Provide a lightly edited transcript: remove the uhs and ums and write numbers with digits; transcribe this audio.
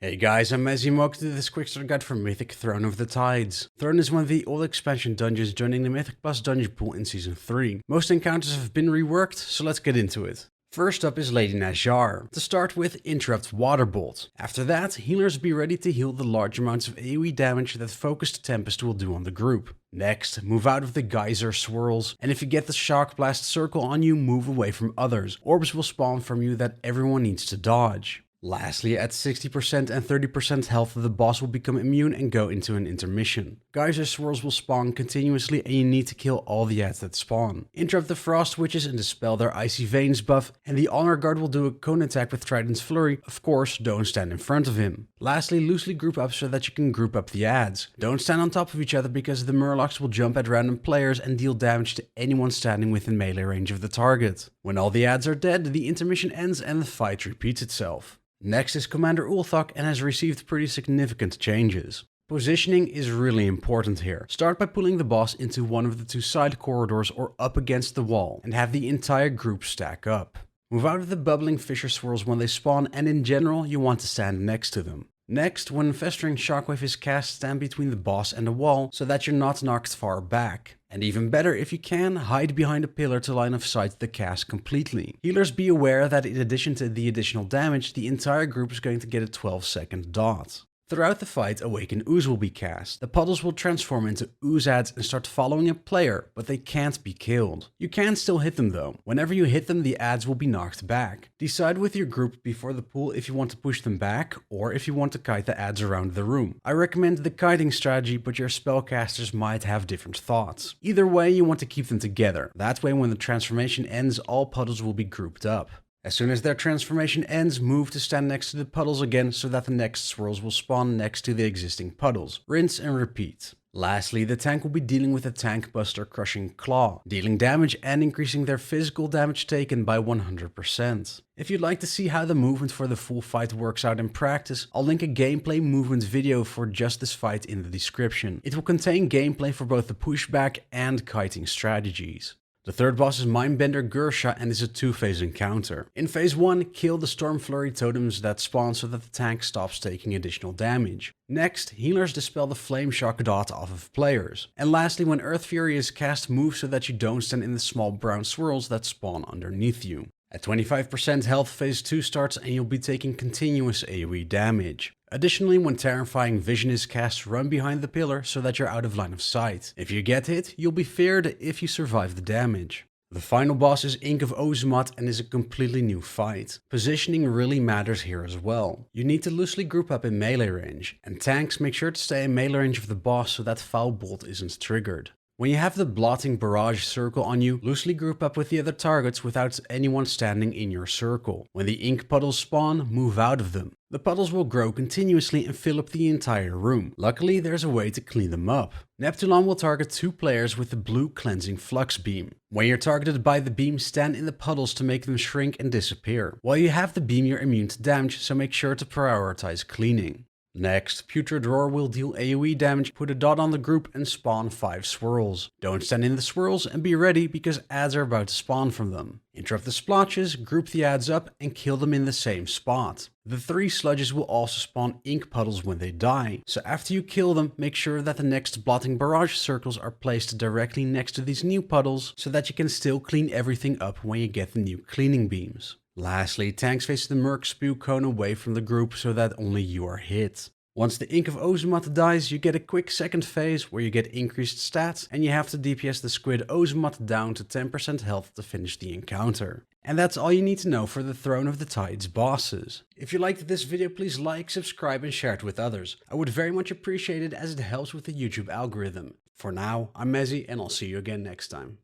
Hey guys, I'm Mezzy and welcome to this quick start guide for Mythic Throne of the Tides. Throne is one of the old expansion dungeons joining the Mythic Plus dungeon pool in Season 3. Most encounters have been reworked, so let's get into it. First up is Lady Naz'jar. To start with, interrupt Waterbolt. After that, healers be ready to heal the large amounts of AoE damage that Focused Tempest will do on the group. Next, move out of the geyser swirls, and if you get the shock blast circle on you, move away from others. Orbs will spawn from you that everyone needs to dodge. Lastly, at 60% and 30% health, the boss will become immune and go into an intermission. Geyser swirls will spawn continuously and you need to kill all the ads that spawn. Interrupt the Frost Witches and dispel their Icy Veins buff, and the Honor Guard will do a cone attack with Trident's Flurry. Of course, don't stand in front of him. Lastly, loosely group up so that you can group up the ads. Don't stand on top of each other because the Murlocs will jump at random players and deal damage to anyone standing within melee range of the target. When all the ads are dead, the intermission ends and the fight repeats itself. Next is Commander Ulthok and has received pretty significant changes. Positioning is really important here. Start by pulling the boss into one of the two side corridors or up against the wall and have the entire group stack up. Move out of the bubbling fissure swirls when they spawn, and in general you want to stand next to them. Next, when Festering Shockwave is cast, stand between the boss and the wall so that you're not knocked far back. And even better, if you can, hide behind a pillar to line of sight the cast completely. Healers be aware that in addition to the additional damage, the entire group is going to get a 12-second dot. Throughout the fight, Awaken Ooze will be cast. The puddles will transform into ooze ads and start following a player, but they can't be killed. You can still hit them though. Whenever you hit them, the ads will be knocked back. Decide with your group before the pool if you want to push them back or if you want to kite the ads around the room. I recommend the kiting strategy, but your spellcasters might have different thoughts. Either way, you want to keep them together. That way, when the transformation ends, all puddles will be grouped up. As soon as their transformation ends, move to stand next to the puddles again so that the next swirls will spawn next to the existing puddles. Rinse and repeat. Lastly, the tank will be dealing with a Tank Buster Crushing Claw, dealing damage and increasing their physical damage taken by 100%. If you'd like to see how the movement for the full fight works out in practice, I'll link a gameplay movement video for just this fight in the description. It will contain gameplay for both the pushback and kiting strategies. The third boss is Mindbender Ghur'sha and is a two-phase encounter. In phase 1, kill the Storm Flurry totems that spawn so that the tank stops taking additional damage. Next, healers dispel the Flame Shock dot off of players. And lastly, when Earth Fury is cast, move so that you don't stand in the small brown swirls that spawn underneath you. At 25% health, phase 2 starts and you'll be taking continuous AoE damage. Additionally, when Terrifying Vision is cast, run behind the pillar so that you're out of line of sight. If you get hit, you'll be feared if you survive the damage. The final boss is Ink of Ozumat and is a completely new fight. Positioning really matters here as well. You need to loosely group up in melee range, and tanks make sure to stay in melee range of the boss so that Foul Bolt isn't triggered. When you have the Blotting Barrage circle on you, loosely group up with the other targets without anyone standing in your circle. When the ink puddles spawn, move out of them. The puddles will grow continuously and fill up the entire room. Luckily, there's a way to clean them up. Neptulon will target 2 players with the blue Cleansing Flux Beam. When you're targeted by the beam, stand in the puddles to make them shrink and disappear. While you have the beam, you're immune to damage, so make sure to prioritize cleaning. Next, Putrid Roar will deal AoE damage, put a dot on the group and spawn 5 swirls. Don't stand in the swirls and be ready because ads are about to spawn from them. Interrupt the splotches, group the ads up and kill them in the same spot. The 3 sludges will also spawn ink puddles when they die, so after you kill them, make sure that the next Blotting Barrage circles are placed directly next to these new puddles so that you can still clean everything up when you get the new cleaning beams. Lastly, tanks face the Merc Spew Cone away from the group so that only you are hit. Once the Ink of Ozumat dies, you get a quick second phase where you get increased stats and you have to DPS the Squid Ozumat down to 10% health to finish the encounter. And that's all you need to know for the Throne of the Tides bosses. If you liked this video, please like, subscribe and share it with others. I would very much appreciate it as it helps with the YouTube algorithm. For now, I'm Mezzy and I'll see you again next time.